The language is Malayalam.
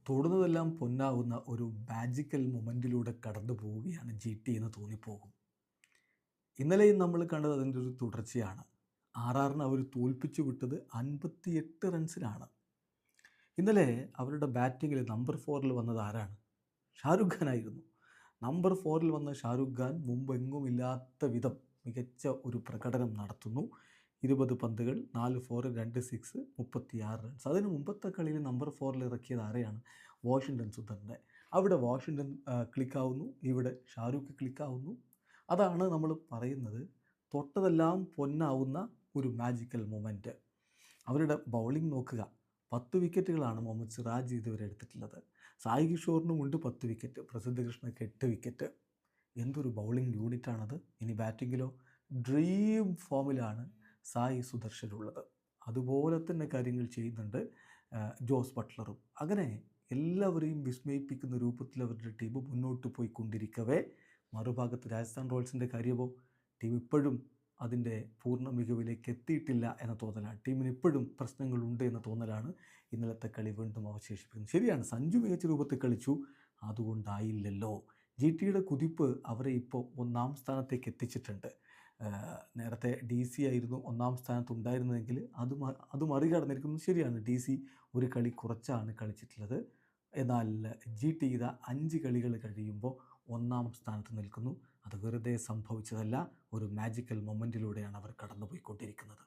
തൊടുന്നതെല്ലാം പൊന്നാവുന്ന ഒരു മാജിക്കൽ മൊമെൻറ്റിലൂടെ കടന്നു പോവുകയാണ് ജി.ടി എന്ന് തോന്നിപ്പോകും. ഇന്നലെയും നമ്മൾ കണ്ടത് അതിൻ്റെ ഒരു തുടർച്ചയാണ്. ആർ-ആറിനെ അവർ തോൽപ്പിച്ചു വിട്ടത് 58 റൺസിനാണ്. ഇന്നലെ അവരുടെ ബാറ്റിങ്ങിൽ നമ്പർ 4-ൽ വന്നത് ആരാണ്? ഷാരുഖ് ഖാനായിരുന്നു. നമ്പർ 4-ൽ വന്ന ഷാരുഖ് ഖാൻ മുമ്പെങ്ങുമില്ലാത്ത വിധം മികച്ച ഒരു പ്രകടനം നടത്തുന്നു. 20 പന്തുകൾ, 4 ഫോർ, 2 സിക്സ്, 36 റൺസ്. അതിന് മുമ്പത്തെ കളിയിൽ നമ്പർ 4-ൽ ഇറക്കിയത് ആരെയാണ്? വാഷിങ്ടൺ സുന്ദറിനെ. അവിടെ വാഷിങ്ടൺ ക്ലിക്കാവുന്നു, ഇവിടെ ഷാരുഖ് ക്ലിക്കാവുന്നു. അതാണ് നമ്മൾ പറയുന്നത്, തൊട്ടതെല്ലാം പൊന്നാവുന്ന ഒരു മാജിക്കൽ മൊമെൻറ്റ്. അവരുടെ ബൗളിംഗ് നോക്കുക. 10 വിക്കറ്റുകളാണ് മുഹമ്മദ് സിറാജ് ഇതുവരെ എടുത്തിട്ടുള്ളത്. സായി കിഷോറിനും ഉണ്ട് 10 വിക്കറ്റ്, പ്രസിദ്ധ കൃഷ്ണയ്ക്ക് 8 വിക്കറ്റ്. എന്തൊരു ബൗളിംഗ് യൂണിറ്റാണത്. ഇനി ബാറ്റിങ്ങിലോ ഡ്രീം ഫോമിലാണ് സായി സുദർശനുള്ളത്. അതുപോലെ തന്നെ കാര്യങ്ങൾ ചെയ്യുന്നുണ്ട് ജോസ് ബട്ട്ലറും. അങ്ങനെ എല്ലാവരെയും വിസ്മയിപ്പിക്കുന്ന രൂപത്തിൽ അവരുടെ ടീം മുന്നോട്ട് പോയിക്കൊണ്ടിരിക്കവേ മറുഭാഗത്ത് രാജസ്ഥാൻ റോയൽസിൻ്റെ കാര്യമോ, ടീം ഇപ്പോഴും അതിൻ്റെ പൂർണ്ണ മികവിലേക്ക് എത്തിയിട്ടില്ല എന്ന തോന്നലാണ്. ടീമിന് ഇപ്പോഴും പ്രശ്നങ്ങളുണ്ട് എന്ന തോന്നലാണ് ഇന്നലത്തെ കളി വീണ്ടും അവശേഷിപ്പിക്കുന്നത്. ശരിയാണ്, സഞ്ജു മികച്ച രൂപത്തിൽ കളിച്ചു, അതുകൊണ്ടായില്ലല്ലോ. ജി.ടിയുടെ കുതിപ്പ് അവരെ ഇപ്പോൾ 1-ാം സ്ഥാനത്തേക്ക് എത്തിച്ചിട്ടുണ്ട്. നേരത്തെ DC ആയിരുന്നു 1-ാം സ്ഥാനത്തുണ്ടായിരുന്നതെങ്കിൽ അത് മറികടന്നിരിക്കുന്നു. ശരിയാണ്, DC ഒരു കളി കുറച്ചാണ് കളിച്ചിട്ടുള്ളത്. എന്നാൽ ജി.ടി ഇതാ 5 കളികൾ കഴിയുമ്പോൾ 1-ാം സ്ഥാനത്ത് നിൽക്കുന്നു. അത് വെറുതെ സംഭവിച്ചതല്ല, ഒരു മാജിക്കൽ മൊമെൻറ്റിലൂടെയാണ് അവർ കടന്നുപോയിക്കൊണ്ടിരിക്കുന്നത്.